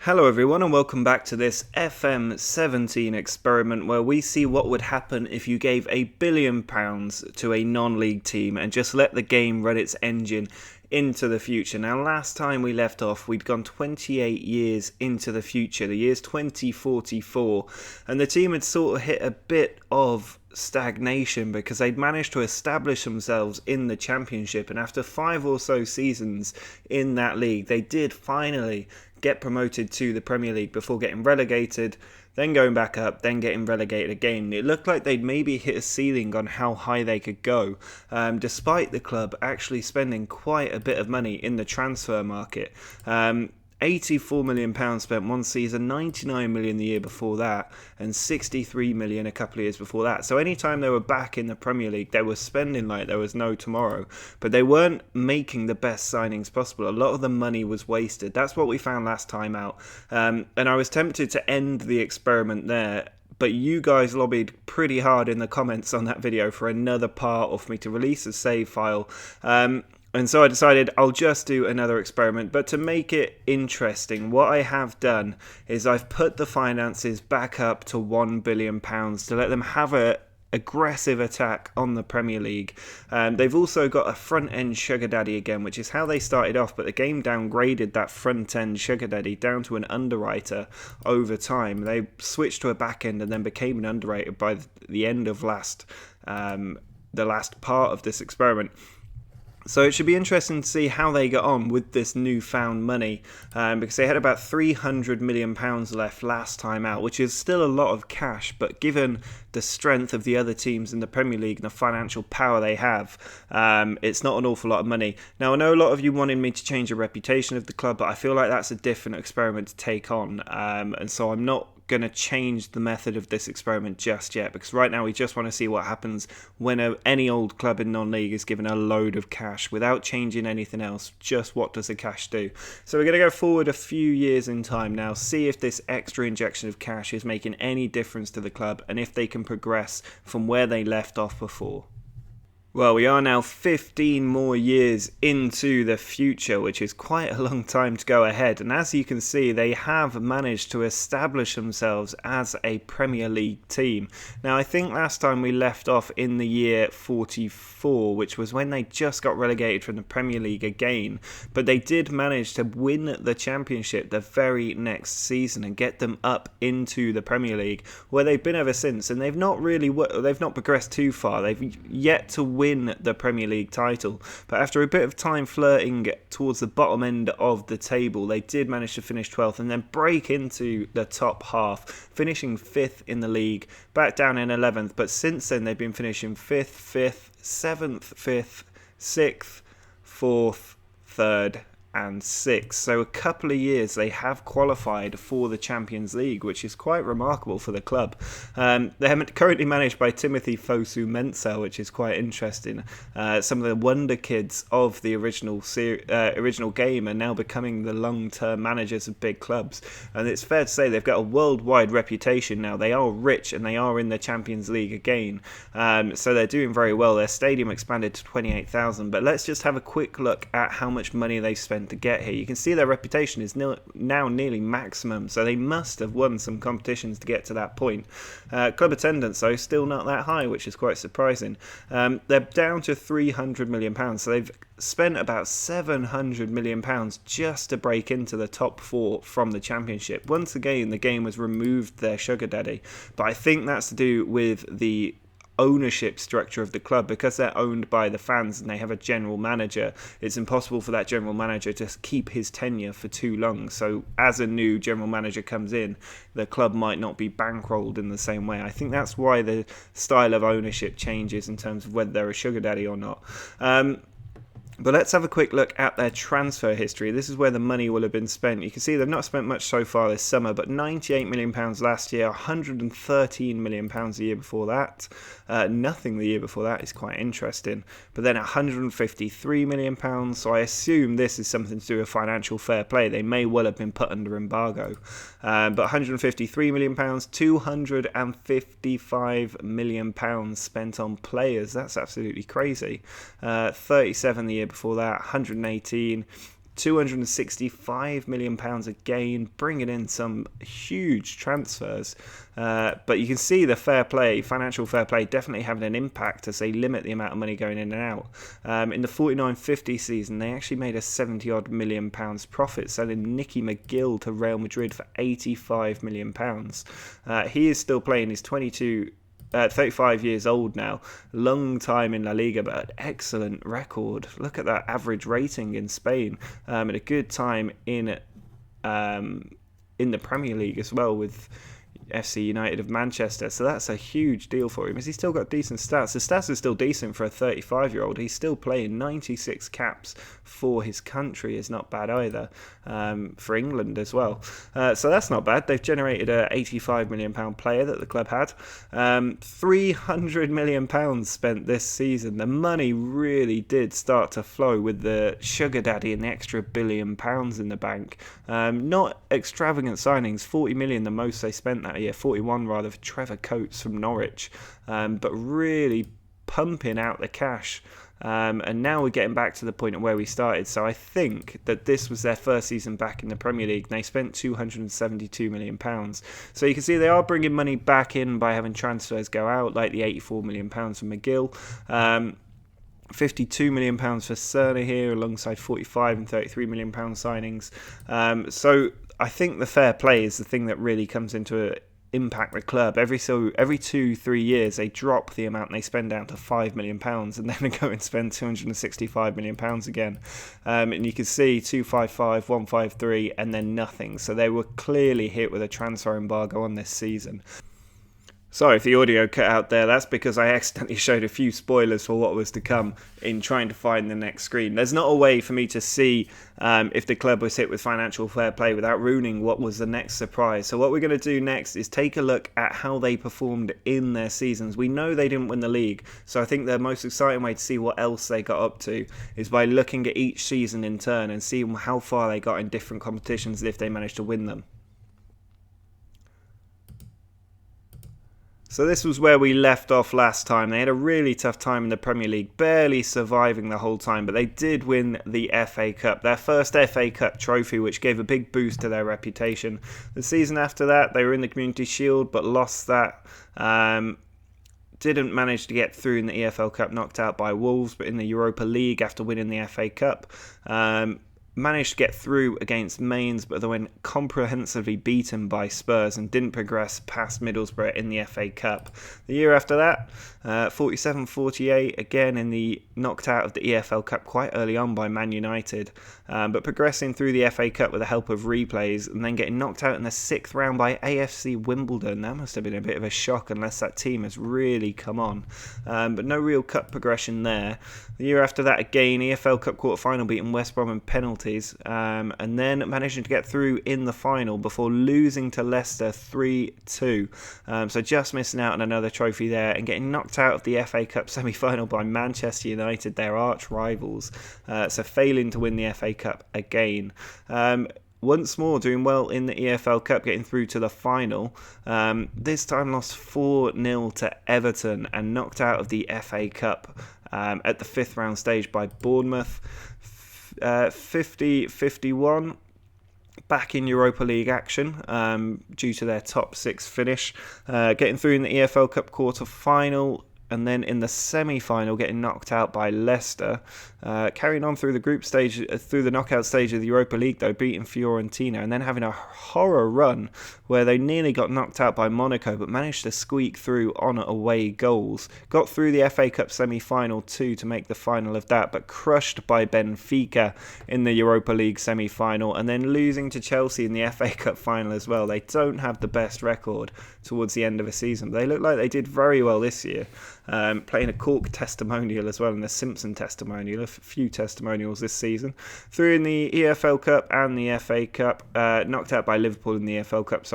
Hello everyone and welcome back to this FM17 experiment where we see what would happen if you gave £1 billion to a non-league team and just let the game run its engine into the future. Now last time we left off we'd gone 28 years into the future, the year's 2044, and the team had sort of hit a bit of stagnation because they'd managed to establish themselves in the championship, and after 5 or so seasons in that league they did finally get promoted to the Premier League before getting relegated, then going back up, then getting relegated again. It looked like they'd maybe hit a ceiling on how high they could go, despite the club actually spending quite a bit of money in the transfer market. £84 million spent one season, £99 million the year before that, and £63 million a couple of years before that. So anytime they were back in the Premier League, they were spending like there was no tomorrow. But they weren't making the best signings possible. A lot of the money was wasted. That's what we found last time out. And I was tempted to end the experiment there, but you guys lobbied pretty hard in the comments on that video for another part of me to release a save file. And so I decided I'll just do another experiment. But to make it interesting, what I have done is I've put the finances back up to £1 billion to let them have a aggressive attack on the Premier League. They've also got a front-end sugar daddy again, which is how they started off, but the game downgraded that front-end sugar daddy down to an underwriter over time. They switched to a back-end and then became an underwriter by the end of the last part of this experiment. So it should be interesting to see how they get on with this newfound money, because they had about £300 million left last time out, which is still a lot of cash, but given the strength of the other teams in the Premier League and the financial power they have, it's not an awful lot of money. Now, I know a lot of you wanted me to change the reputation of the club, but I feel like that's a different experiment to take on, and so I'm not going to change the method of this experiment just yet, because right now we just want to see what happens when any old club in non-league is given a load of cash without changing anything else. Just what does the cash do? So we're going to go forward a few years in time now, see if this extra injection of cash is making any difference to the club and if they can progress from where they left off before. Well, we are now 15 more years into the future, which is quite a long time to go ahead. And as you can see, they have managed to establish themselves as a Premier League team. Now, I think last time we left off in the year 44, which was when they just got relegated from the Premier League again. But they did manage to win the Championship the very next season and get them up into the Premier League, where they've been ever since. And they've not progressed too far. They've yet to win the Premier League title, but after a bit of time flirting towards the bottom end of the table, they did manage to finish 12th and then break into the top half, finishing 5th in the league, back down in 11th, but since then they've been finishing 5th, 7th, 5th, 6th, 4th, 3rd and 6th. So a couple of years they have qualified for the Champions League, which is quite remarkable for the club. They're currently managed by Timothy Fosu-Mensah, which is quite interesting. Some of the wonder kids of the original game are now becoming the long-term managers of big clubs, and it's fair to say they've got a worldwide reputation now. They are rich and they are in the Champions League again, so they're doing very well. Their stadium expanded to 28,000, but let's just have a quick look at how much money they spent to get here. You can see their reputation is now nearly maximum, so they must have won some competitions to get to that point. Club attendance, though, still not that high, which is quite surprising. They're down to £300 million, so they've spent about £700 million just to break into the top 4 from the Championship. Once again, the game has removed their sugar daddy, but I think that's to do with the ownership structure of the club. Because they're owned by the fans and they have a general manager, it's impossible for that general manager to keep his tenure for too long. So as a new general manager comes in, the club might not be bankrolled in the same way. I think that's why the style of ownership changes in terms of whether they're a sugar daddy or not. But let's have a quick look at their transfer history. This is where the money will have been spent. You can see they've not spent much so far this summer, but £98 million last year, £113 million the year before that. Nothing the year before that is quite interesting. But then £153 million, so I assume this is something to do with financial fair play. They may well have been put under embargo. But £153 million, £255 million spent on players. That's absolutely crazy. 37 the year before that, 118, £265 million again, bringing in some huge transfers. But you can see the financial fair play definitely having an impact as they limit the amount of money going in and out. In the 49-50 season, they actually made a £70-odd million profit, selling Nicky McGill to Real Madrid for £85 million. He is still playing. He's 35 years old now, long time in La Liga, but an excellent record. Look at that average rating in Spain, and a good time in the Premier League as well with FC United of Manchester. So that's a huge deal for him. Has he still got decent stats? The stats are still decent for a 35-year-old. He's still playing. 96 caps for his country is not bad either, for England as well. So that's not bad. They've generated a £85 million player that the club had. £300 million spent this season. The money really did start to flow with the sugar daddy and the extra £1 billion in the bank. Not extravagant signings. 40 million the most they spent that year. 41 rather for Trevor Coates from Norwich. But really pumping out the cash. And now we're getting back to the point of where we started. So I think that this was their first season back in the Premier League, and they spent £272 million. So you can see they are bringing money back in by having transfers go out, like the £84 million from McGill. £52 million for Cerner here, alongside 45 and £33 million signings. So I think the fair play is the thing that really comes into impact the club. Every 2-3 years they drop the amount they spend down to £5 million, and then they go and spend £265 million again. And you can see 255, 153, and then nothing. So they were clearly hit with a transfer embargo on this season. Sorry if the audio cut out there, that's because I accidentally showed a few spoilers for what was to come in trying to find the next screen. There's not a way for me to see if the club was hit with financial fair play without ruining what was the next surprise. So what we're going to do next is take a look at how they performed in their seasons. We know they didn't win the league, so I think the most exciting way to see what else they got up to is by looking at each season in turn and seeing how far they got in different competitions if they managed to win them. So this was where we left off last time. They had a really tough time in the Premier League, barely surviving the whole time, but they did win the FA Cup, their first FA Cup trophy, which gave a big boost to their reputation. The season after that, they were in the Community Shield, but lost that. Didn't manage to get through in the EFL Cup, knocked out by Wolves, but in the Europa League after winning the FA Cup. Managed to get through against Mainz, but they went comprehensively beaten by Spurs and didn't progress past Middlesbrough in the FA Cup. The year after that, 47-48, again in the knocked out of the EFL Cup quite early on by Man United, but progressing through the FA Cup with the help of replays and then getting knocked out in the 6th round by AFC Wimbledon. That must have been a bit of a shock unless that team has really come on. But no real cup progression there. The year after that, again, EFL Cup quarter-final, beating West Brom in penalties, and then managing to get through in the final before losing to Leicester 3-2. So just missing out on another trophy there and getting knocked out of the FA Cup semi-final by Manchester United, their arch rivals. So failing to win the FA Cup again. Once more doing well in the EFL Cup, getting through to the final. This time lost 4-0 to Everton and knocked out of the FA Cup at the 5th round stage by Bournemouth. 50-51. Back in Europa League action due to their top 6 finish. Getting through in the EFL Cup quarter-final. And then in the semi-final, getting knocked out by Leicester. Carrying on through the group stage, through the knockout stage of the Europa League, though, beating Fiorentina, and then having a horror run where they nearly got knocked out by Monaco, but managed to squeak through on away goals. Got through the FA Cup semi-final too to make the final of that, but crushed by Benfica in the Europa League semi-final, and then losing to Chelsea in the FA Cup final as well. They don't have the best record towards the end of a season, but they look like they did very well this year. Playing a Cork testimonial as well and a Simpson testimonial, a few testimonials this season. Through in the EFL Cup and the FA Cup, knocked out by Liverpool in the EFL Cup,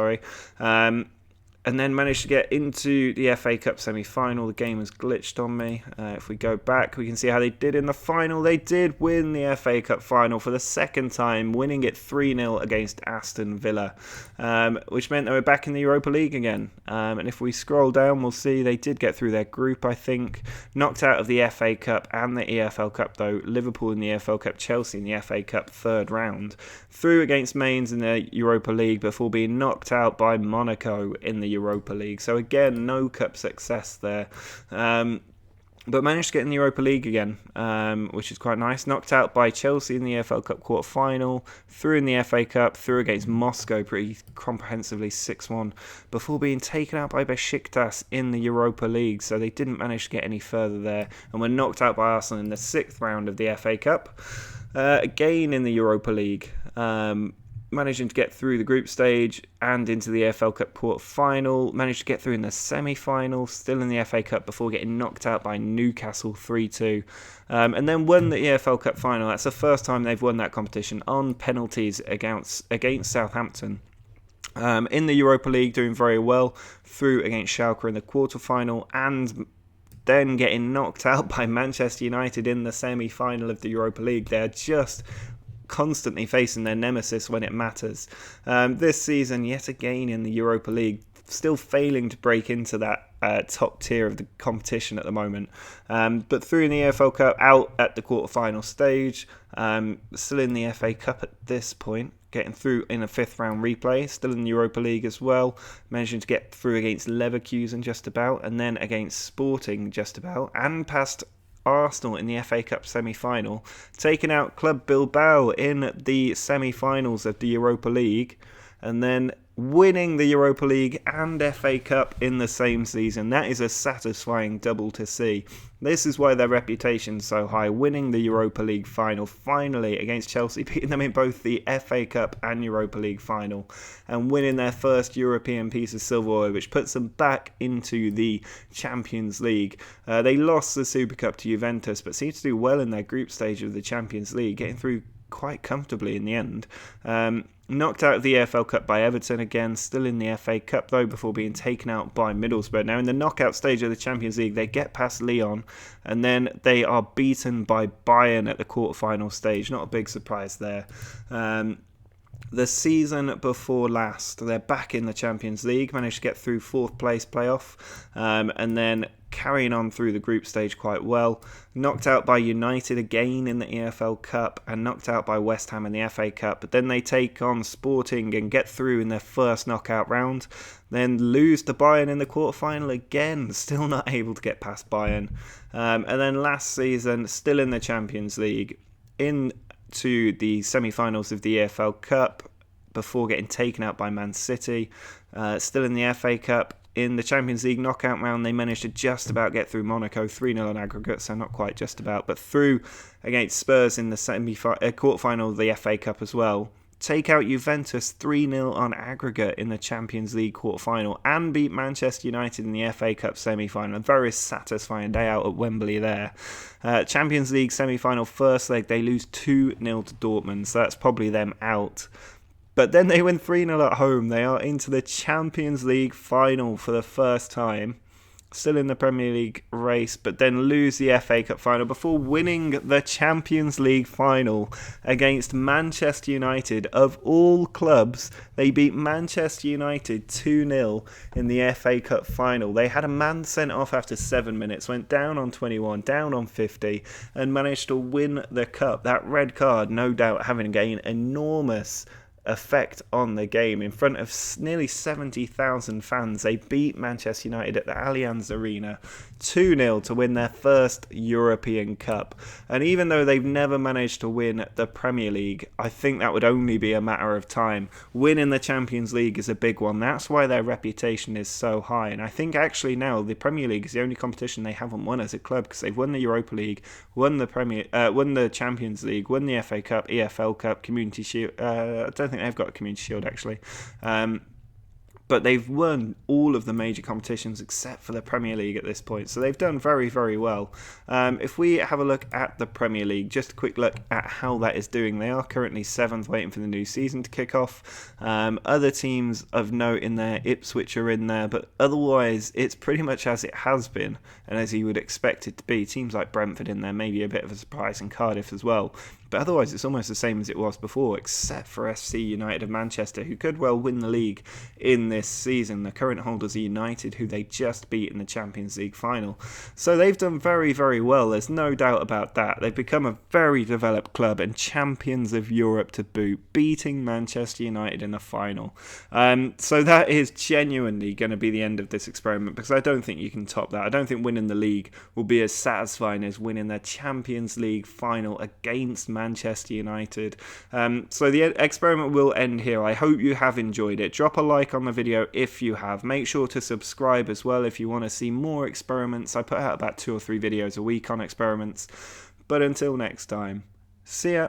and then managed to get into the FA Cup semi-final. The game was glitched on me. If we go back, we can see how they did in the final. They did win the FA Cup final for the second time, winning it 3-0 against Aston Villa, which meant they were back in the Europa League again. And if we scroll down, we'll see they did get through their group, I think. Knocked out of the FA Cup and the EFL Cup, though. Liverpool in the EFL Cup, Chelsea in the FA Cup third round. Through against Mainz in the Europa League before being knocked out by Monaco in the Europa League. So again, no cup success there. But managed to get in the Europa League again, which is quite nice. Knocked out by Chelsea in the EFL Cup quarter-final, through in the FA Cup, through against Moscow pretty comprehensively 6-1, before being taken out by Besiktas in the Europa League, so they didn't manage to get any further there, and were knocked out by Arsenal in the 6th round of the FA Cup. Again in the Europa League, managing to get through the group stage and into the EFL Cup quarter-final. Managed to get through in the semi-final, still in the FA Cup, before getting knocked out by Newcastle 3-2. And then won the EFL Cup final. That's the first time they've won that competition on penalties against Southampton. In the Europa League, doing very well, through against Schalke in the quarter-final, and then getting knocked out by Manchester United in the semi-final of the Europa League. They're just constantly facing their nemesis when it matters. This season, yet again in the Europa League, still failing to break into that top tier of the competition at the moment. But through in the EFL Cup, out at the quarter-final stage, still in the FA Cup at this point, getting through in a 5th round replay, still in the Europa League as well, managing to get through against Leverkusen just about, and then against Sporting just about, and past Arsenal in the FA Cup semi-final, taking out Club Bilbao in the semi-finals of the Europa League, and then winning the Europa League and FA Cup in the same season. That is a satisfying double to see. This is why their reputation's so high, winning the Europa League final finally against Chelsea, beating them in both the FA Cup and Europa League final, and winning their first European piece of silverware, which puts them back into the Champions League. They lost the Super Cup to Juventus, but seemed to do well in their group stage of the Champions League, getting through quite comfortably in the end. Knocked out of the EFL Cup by Everton again, still in the FA Cup though, before being taken out by Middlesbrough. Now in the knockout stage of the Champions League, they get past Lyon, and then they are beaten by Bayern at the quarter-final stage. Not a big surprise there. The season before last, they're back in the Champions League, managed to get through 4th place playoff, and then carrying on through the group stage quite well. Knocked out by United again in the EFL Cup, and knocked out by West Ham in the FA Cup, but then they take on Sporting and get through in their first knockout round, then lose to Bayern in the quarter-final again, still not able to get past Bayern. And then last season, still in the Champions League, into the semi-finals of the EFL Cup before getting taken out by Man City. Still in the FA Cup. In the Champions League knockout round, they managed to just about get through Monaco 3-0 on aggregate, so not quite just about, but through against Spurs in the quarter-final of the FA Cup as well. Take out Juventus 3-0 on aggregate in the Champions League quarter-final, and beat Manchester United in the FA Cup semi-final. A very satisfying day out at Wembley there. Champions League semi-final first leg, they lose 2-0 to Dortmund, so that's probably them out. But then they win 3-0 at home. They are into the Champions League final for the first time. Still in the Premier League race, but then lose the FA Cup final before winning the Champions League final against Manchester United. Of all clubs, they beat Manchester United 2-0 in the FA Cup final. They had a man sent off after 7 minutes, went down on 21, down on 50, and managed to win the cup. That red card, no doubt, having an enormous effect on the game. In front of nearly 70,000 fans, they beat Manchester United at the Allianz Arena 2-0 to win their first European Cup. And even though they've never managed to win the Premier League, I think that would only be a matter of time. Winning the Champions League is a big one. That's why their reputation is so high. And I think actually now the Premier League is the only competition they haven't won as a club, because they've won the Europa League, won the Champions League, won the FA Cup, EFL Cup, Community Shield. I don't think they've got a Community Shield actually. but they've won all of the major competitions except for the Premier League at this point, so they've done very, very well. If we have a look at the Premier League, just a quick look at how that is doing. They are currently 7th, waiting for the new season to kick off. Other teams of note in there, Ipswich are in there, but otherwise it's pretty much as it has been and as you would expect it to be. Teams like Brentford in there, maybe a bit of a surprise, in Cardiff as well. But otherwise, it's almost the same as it was before, except for FC United of Manchester, who could well win the league in this season. The current holders are United, who they just beat in the Champions League final. So they've done very, very well. There's no doubt about that. They've become a very developed club and champions of Europe to boot, beating Manchester United in the final. So that is genuinely going to be the end of this experiment, because I don't think you can top that. I don't think winning the league will be as satisfying as winning the Champions League final against Manchester United. So the experiment will end here. I hope you have enjoyed it. Drop a like on the video if you have. Make sure to subscribe as well if you want to see more experiments. I put out about 2 or 3 videos a week on experiments. But until next time, see ya.